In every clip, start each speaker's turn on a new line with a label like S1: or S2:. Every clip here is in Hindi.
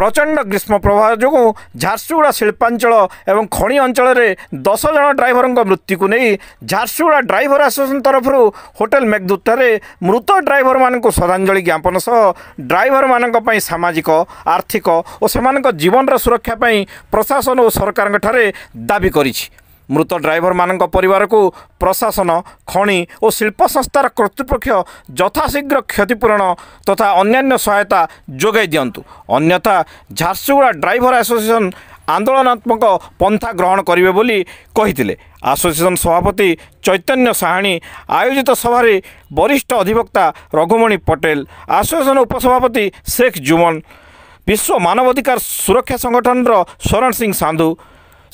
S1: प्रचंड ग्रीष्म प्रवाह जो झारसुगुड़ा शिल्पांचल एवं खଣି अंचल 10 जन ड्राइवर मृत्यु को नहीं झारसुगुड़ा ड्राइवर एसोसिएशन तरफ होटेल मेघदूत मृत ड्राइवर मानक श्रद्धांजलि ज्ञापन सह ड्राइवर मानक सामाजिक आर्थिक और से जीवन सुरक्षा प्रशासन और सरकार दाबी करिछि। मृत ड्राइवर मानक परिवार को प्रशासन खଣି और शिल्प संस्थार कर्तृपक्ष यथाशीघ्र क्षतिपूरण तथा अन्यान्य सहायता जोगाई दियंतु, अन्यथा झारसुगुड़ा ड्राइवर एसोसिएशन आंदोलनात्मक पंथा ग्रहण करेंगे बोली कहिथिले। एसोसिएशन सभापति चैतन्य साहानी आयोजित सभारे वरिष्ठ अधिवक्ता रघुमणि पटेल, एसोसिएशन उपसभापति शेख जुमन, विश्व मानवाधिकार सुरक्षा संगठन शरण सिंह सांधु,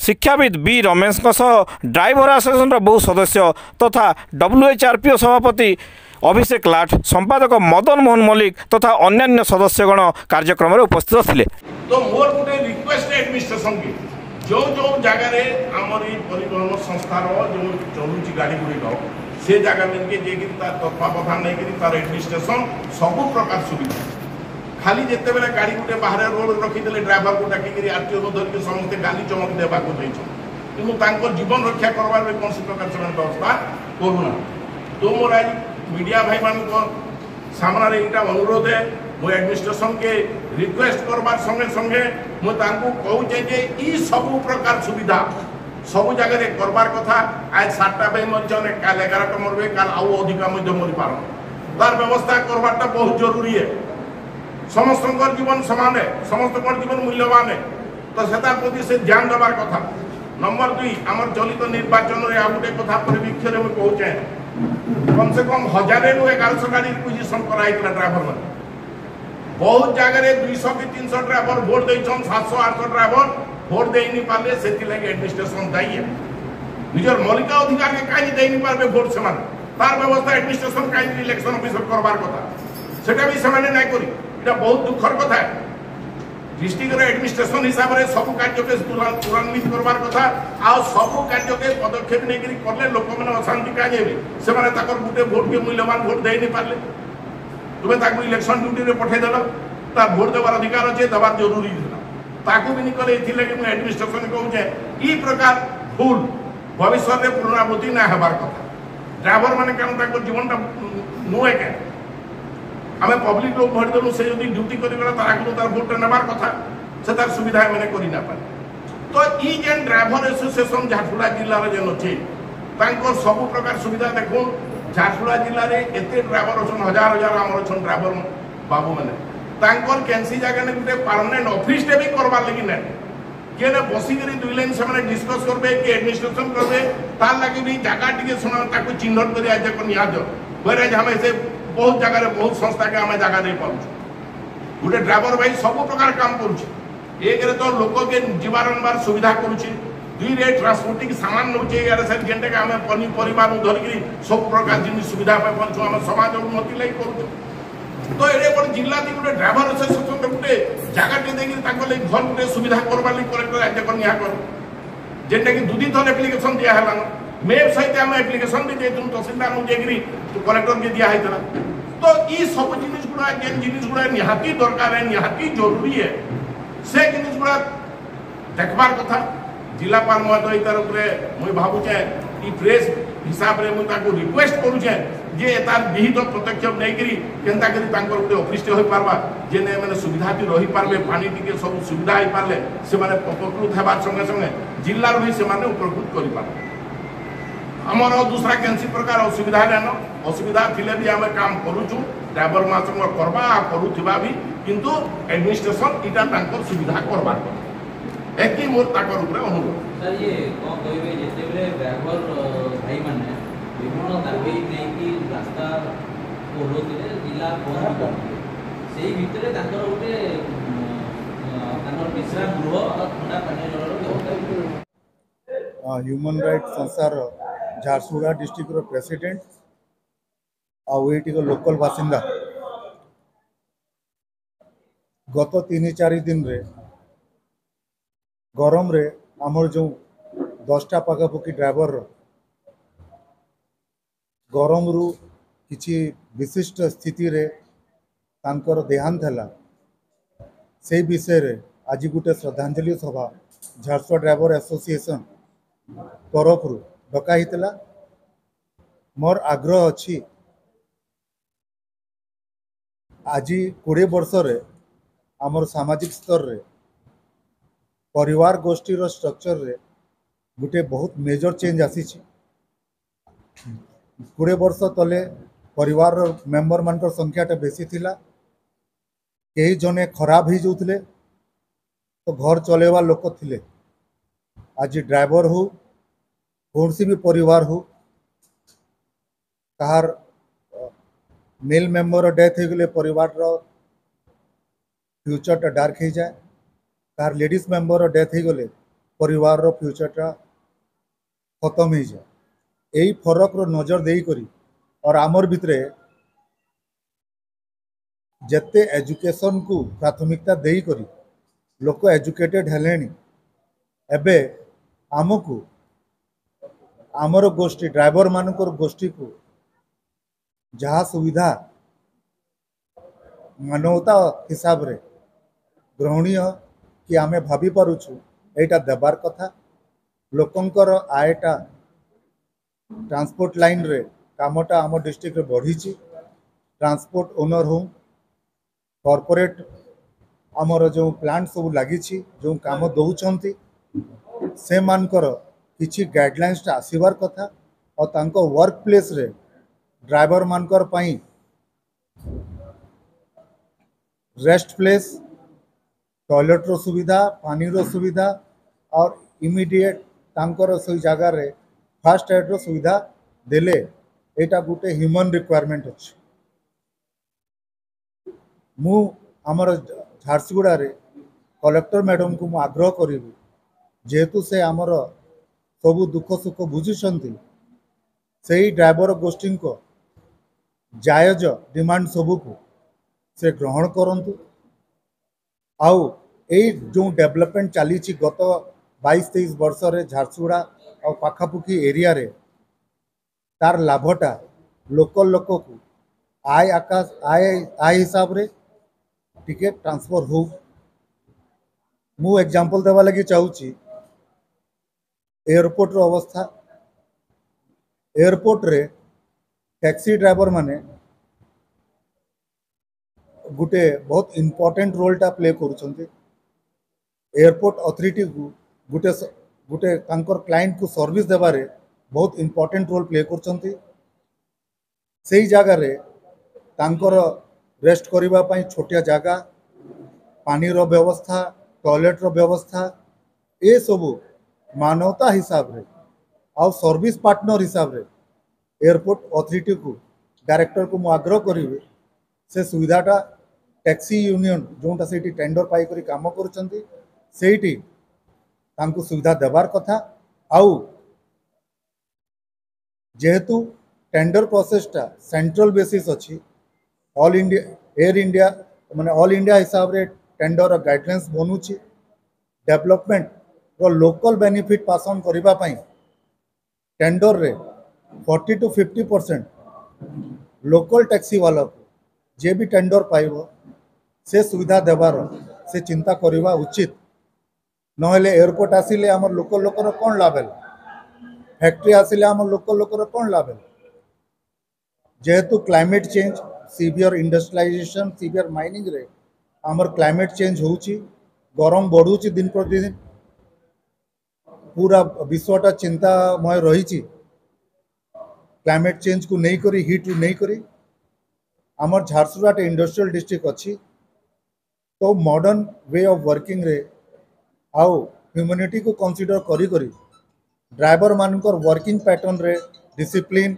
S1: शिक्षाविद बी रमेश ड्राइवर एसोसिएशन बहु सदस्य तथा WHRPO सभापति अभिषेक लाठ, संपादक मदन मोहन मल्लिक तथा अन्यान्य सदस्यगण कार्यक्रम में उपस्थित थे।
S2: तो मोर गोटे रिक्वेस्ट एडमिनिस्ट्रेशन की जो जो जगह रे हमर परिवहन संस्थार जो चलुची गाड़ी गुड़िक से जगह में तत्वावधान नहीं करी तार एडमिनिस्ट्रेशन सब प्रकार सुविधा खाली जिते बेले गाड़ी गोटे बाहर रोड रखीदे ड्राइवर को डाकिक आरटीओ को धरिक समस्ते गाली चमक देवा कि जीवन रक्षा करवार कौन प्रकार से व्यवस्था करूना। तो मोर आज मीडिया भाई मान सामना यहाँ अनुरोध है, मो एडमिनिस्ट्रेशन के रिक्वेस्ट करवार संगे संगे मुझे कहूचे जे ई सब प्रकार सुविधा सब जगह करवार कथा। आज 7टा भाई मरने काल 11टा मरबे काल आउ अधिका मरी पार तार व्यवस्था करवाटा बहुत जरूरी है। समस्त जीवन समान है, समस्त जीवन मूल्यवान है, तो सेता प्रति से ध्यान देवार कथा। नंबर 2 आमर चलित निर्वाचन में आ गोटे कथा परिवीक्षण में कहचे कम से कम 1000 रु 1100 गाड़ी रिक्विजिशन कराइला ड्राइवर मन बहुत जगह 200 कि 300 ड्राइवर भोट देछन 700 800 ड्राइवर भोट दे नहीं पाले से एडमिनिस्ट्रेशन दायी है। निजर मौलिक अधिकार के कहीं दे नहीं पारे भोट से तार व्यवस्था एडमिनिस्ट्रेशन कहीं इलेक्शन ऑफिसर करवार कथा सेटा भी से नहीं करी इटा बहुत दुखर कथा है। डिस्ट्रिक्ट एडमिनिस्ट्रेशन हिसाब से सब कार्य के त्वरान्वित करवार कथा आ सब कार्य के पदक्षेप नहीं कले लोक मैंने अशांति कहीं से गोटे भोट के मूल्यवान भोट दे नहीं पारे तुम्हें इलेक्शन ड्यूटी में पठेदेल तार भोट देवार अधिकार अच्छे देवार जरूरी था भी नहीं कले मुझे एडमिनिस्ट्रेशन कहूचे ई प्रकार भूल भविष्य में पुनरावृत्ति ना हबार कथा। ड्राइवर मैंने क्या जीवन नुहे क्या आम पब्लिक लोग भोट देलु से जो ड्यूटी करा तार भोट नेबार कथा से तार सुविधा मैंने करना पारे। तो ई जेन ड्राइवर एसोसिएशन झारसुगुड़ा जिले में जेन अच्छे सब प्रकार सुविधा देखो झारसुगुड़ा जिले में एत ड्राइवर अच्छे हजार हजार आम अच्छा ड्राइवर बाबू मैंने कैंसी जगह गोटे परमानेंट ऑफिस भी करवार लगी ना किए बसिक 2 लाइन से डिस्कस करेंगे कि एडमिनिस्ट्रेशन करेंगे तार लगे भी जगह टी चिन्हट कर निज आम से बहुत जगह बहुत संस्था के आम जगह नहीं पार्छ गोटे ड्राइवर भाई सब प्रकार काम करुच्छे एक तो लोक के जीवार अनबार सुविधा करुच्छे 2 रे ट्रांसपोर्टिंग सामान नौचे जेनटा आम पनीपरिया धरिकी सब प्रकार जिन सुविधा पार्छ आम समाज उन्नति लगी करुँ। तो ये गोटे जिला गोटे ड्राइवर एसोसिएशन गोटे जगह घर गोटे सुविधा करवार कलेक्टर राज्य कर निहा कर जेनटा कि 2 दिन थर एप्लिकेशन दिहला मेप सहित आम एप्लिकेशन भी देतु तहसीलदार जाकरी कलेक्टर के दिखाई। तो ये सब जिनिस गुड़ा जेन जिनिस गुड़ा निहाती दरकार है निहाती जरूरी है से जिनिस गुड़ा देखबार कथा। जिलापाल महोदय तरफ मुझे भावुचे कि प्रेस हिसाब से मुझे रिक्वेस्ट करुचे जे तार विहित पदक्षेप नहीं करी गोटे ऑफिस हो पार्बा जे मैंने सुविधा भी रही पारे पानी टी सब सुविधा हो पारे से उपकृत होबार संगे संगे जिलार भी से उपकृत कर पारे। आमर दूसरा कैंसी प्रकार असुविधा न असुविधा थिले भी आम काम करुचु ड्राइवर मासंग करवा करुवा भी किंतु एडमिनिस्ट्रेशन इटा सुविधा करवार एक मोर ताकर ऊपर अनुरोध।
S3: सर ये कौन कहबे जेतेबे ड्राइवर भाई माने विभिन्न दाबी नेकी रास्ता ओलोतिले जिला बंद करते सेही भितरे ताकर उठे ताकर विश्राम गृह और ठंडा पानी जलर व्यवस्था
S4: ह्यूमन राइट संस्थार Jharsuguda district president IT local बासिंदा गत 3-4 दिन रे गरम रे आमर जो 10टा पखापाखि ड्राइवर गरम रु किछि विशिष्ट स्थिति रे तांकर देहांत है से विषय रे आज गोटे श्रद्धांजलि सभा झारसुगुड़ा ड्राइवर एसोसिएशन तरफ डकाई मोर आग्रह अच्छी आज 20 वर्ष रे आमर सामाजिक स्तर रे परिवार गोष्ठी स्ट्रक्चर रे गोटे बहुत मेजर चेंज आसी 20 वर्ष तले परिवार मेंबर मान संख्याटा बेसी थिला कई जने खराब हो जाते तो घर चलेवा लोक थिले। आज ड्राइवर हो कौन सी भी परिवार हो कहार मेल मेंबर डेथ हो गले परिवार रो फ्यूचरटा डार्क हो जाए, कहार लेडीज मेंबर डेथ हो गले परिवार रो फ्यूचरटा खत्म हो जाए। यही फरक रो नजर देई करी और आमर भितरे जेते एजुकेशन को प्राथमिकता देई करी लोक एजुकेटेड हेलेनी एबे आमको आमर गोष्ठी ड्राइवर मानकर गोष्ठी को जहाँ सुविधा मानवता हिसाब रे ग्रहणीय कि आमे भाभी पारुछु एटा देबार कथा लोकंकर आयटा ट्रांसपोर्ट लाइन रे कामटा आम डिस्ट्रिक्ट रे बढ़ी ट्रांसपोर्ट ओनर हो कॉर्पोरेट आमर जो प्लांट सब लगी जो काम दौरान से मानकर किछि गाइडलाइंस आसबार कथा और तांको वर्क प्लेस रे ड्राइवर मानकर पाई रेस्ट प्लेस टॉयलेट रो सुविधा पानी रो सुविधा और इमीडिएट तांकर से जगार रे फास्ट एड रो सुविधा देले एटा गोटे ह्यूमन रिक्वायरमेंट अच्छे। मु आमर झारसुगुड़ा रे कलेक्टर मैडम को मु आग्रह करी जेहेतु से आमर सबू दुख सुख बुझुंट से ड्राइवर गोष्ठी को जायज डिमांड सबू को से ग्रहण करंतु आउ ए जो डेवलपमेंट चली गत 22-23 वर्ष रे झारसुगुड़ा और पाखापुखी एरिया रे तार लाभटा लोकल लोक को आय आकाश आय हिसाब रे टिकेट ट्रांसफर हो। मु एग्जांपल देवा लगी चाहूँगी एयरपोर्ट रो अवस्था एयरपोर्ट रे टैक्सी ड्राइवर माने गोटे बहुत इम्पोर्टेंट रोलटा प्ले करुछंती एयरपोर्ट अथॉरिटी को गोटे गोटे तांकर क्लाइंट को सर्विस देबारे बहुत इम्पोर्टेंट रोल प्ले करुछंती से जगह रे तांकर रेस्ट करिबा पई छोटिया जगह पानी रो व्यवस्था टॉयलेट रो व्यवस्था ए सबू मानवता हिसाब रे और सर्विस पार्टनर हिसाब रे एयरपोर्ट अथॉरिटी को डायरेक्टर को मु आग्रह करी से सुविधाटा टैक्सी यूनियन जोटा से टेंडर पाई करी काम करुछंती सेठी तांको सुविधा देबार कथा आउ जेहेतु टेंडर प्रोसेसटा सेंट्रल बेसिस अच्छी ऑल इंडिया एयर इंडिया माने ऑल इंडिया हिसाब रे टेंडर गाइडलाइंस बनूची डेवलपमेंट रो लोकल बेनिफिट पास ऑन करिबा पई टेंडर रे 40 to 50% लोकल टैक्सी वाला को जे भी टेंडर पाइबो से सुविधा देवार से चिंता करवा उचित नहले एयरपोर्ट आसिले आम लोकल लोकर कौन लाभ है फैक्ट्री आसिले आम लोकल लोकर कौन लाभ है जेहेतु climate change severe industrialisation severe mining रे आमर क्लाइमेट चेंज होउची गरम बढ़ुची दिन प्रतिदिन पूरा विश्वटा चिंतामय रही क्लाइमेट चेंज को नहीं करी हिट नहीं करी आमर झारसुगुड़ा इंडस्ट्रियल डिस्ट्रिक्ट अच्छी तो मॉडर्न वे ऑफ वर्किंग रे आउ ह्यूमैनिटी को कंसीडर करी करी ड्राइवर मानकर वर्किंग पैटर्न रे डिसिप्लिन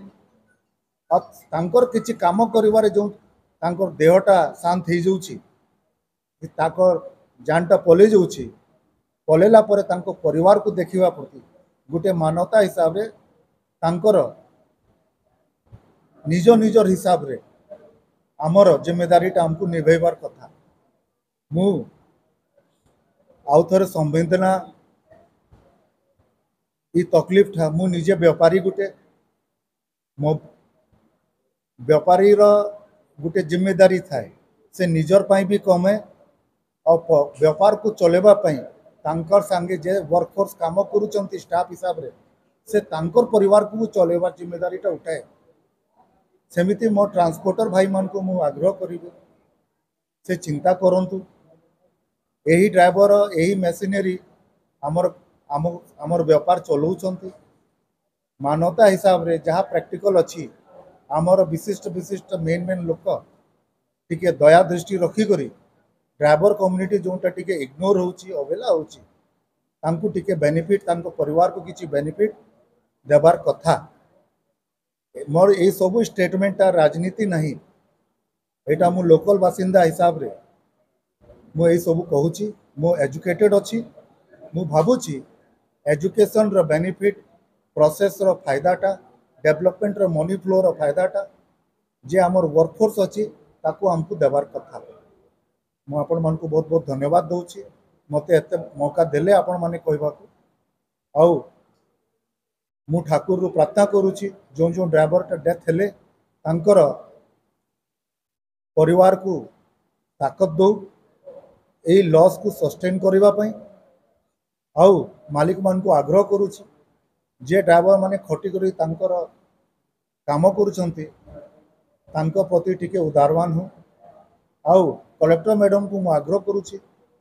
S4: और तांकर किछि काम करिवारे जो तांकर देहटा शांत हो जाउची ताकर जानटा पले जाउची पलेला परे तांको परिवार को देखिवा प्रति गोटे मानवता हिसाब रे तांकर निज निजर हिसाब रे आमर जिम्मेदारीटा हमको निभैबार कथा मु आउ थरे संवेदना ई तकलीफ था मु निजे व्यापारी गुटे मो व्यापारी रो गुटे जिम्मेदारी थाए से निजर पाई भी कमे और व्यापार को चलेबा पई तांकर संगे जे वर्कफोर्स काम करूचंती स्टाफ हिसाब रे से तांकर परिवार को चलेबार जिम्मेदारीटा उठाए सेमिति मो ट्रांसपोर्टर भाई मान को मु आग्रह करिबे से चिंता करंतु यही ड्राइवर यही मेसिनरी आमर व्यापार चलाउछंती मानवता हिसाब रे जहाँ प्रैक्टिकल अच्छी आमर विशिष्ट विशिष्ट मेन मेन लोक टिके दया दृष्टि रखिक ड्राइवर कम्युनिटी जोटा टिके इग्नोर होची अवहेला होची तांकु टिके बेनिफिट तांको परिवार को किसी बेनिफिट देबार कथा मोर ये सब स्टेटमेंट राजनीति नहीं एटा मु लोकल बासिंदा हिसाब रे मु ये सब कहूची मु एजुकेटेड अच्छी मु भावुची एजुकेशन रो बेनिफिट प्रोसेस रो फायदाटा डेवलपमेंट रो मनी फ्लो रो फायदाटा जे आमर वर्कफोर्स अच्छी ताकू हमको देबार कथा मु आपण मान को बहुत बहुत धन्यवाद दूची मते एते मौका देले आपण माने कहबा को आउ मु ठाकुर रो प्रार्थना करूची जो जो ड्राइवर टा डेथ हेले तांकर परिवार को ताकत दो ए लॉस को सस्टेन करबा पई आउ मालिक मान को आग्रह करूची जे ड्राइवर माने खटी करी तांकर काम करूचंती तांको प्रति टिके उदारवान हो आउ कलेक्टर मैडम को मु आग्रह करूची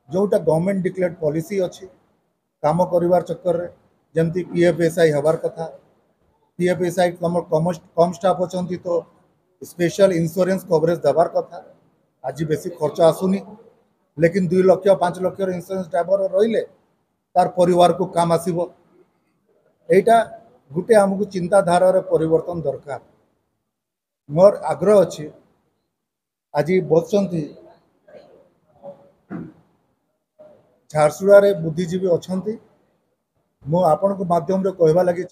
S4: जोटा गवर्नमेंट डिक्लेयर्ड पॉलिसी अच्छी काम करिवार चक्कर रे जमती पीएफएसआई हबार कथा पीएफएसआई कम स्टाफ अच्छी तो स्पेशल इंश्योरेंस कवरेज देवार कथा आज बेसी खर्च आसुनी लेकिन 2 लाख 5 लाख इंश्योरेंस ड्राइवर रहिले तार परिवार को काम आसीबो एटा गुटे आमको चिंताधारा रे परिवर्तन दरकार मोर आग्रह अच्छी आज बसंती झारसुड़ा रे बुद्धिजीवी अच्छा मु आपण माध्यम रे कहवा लगी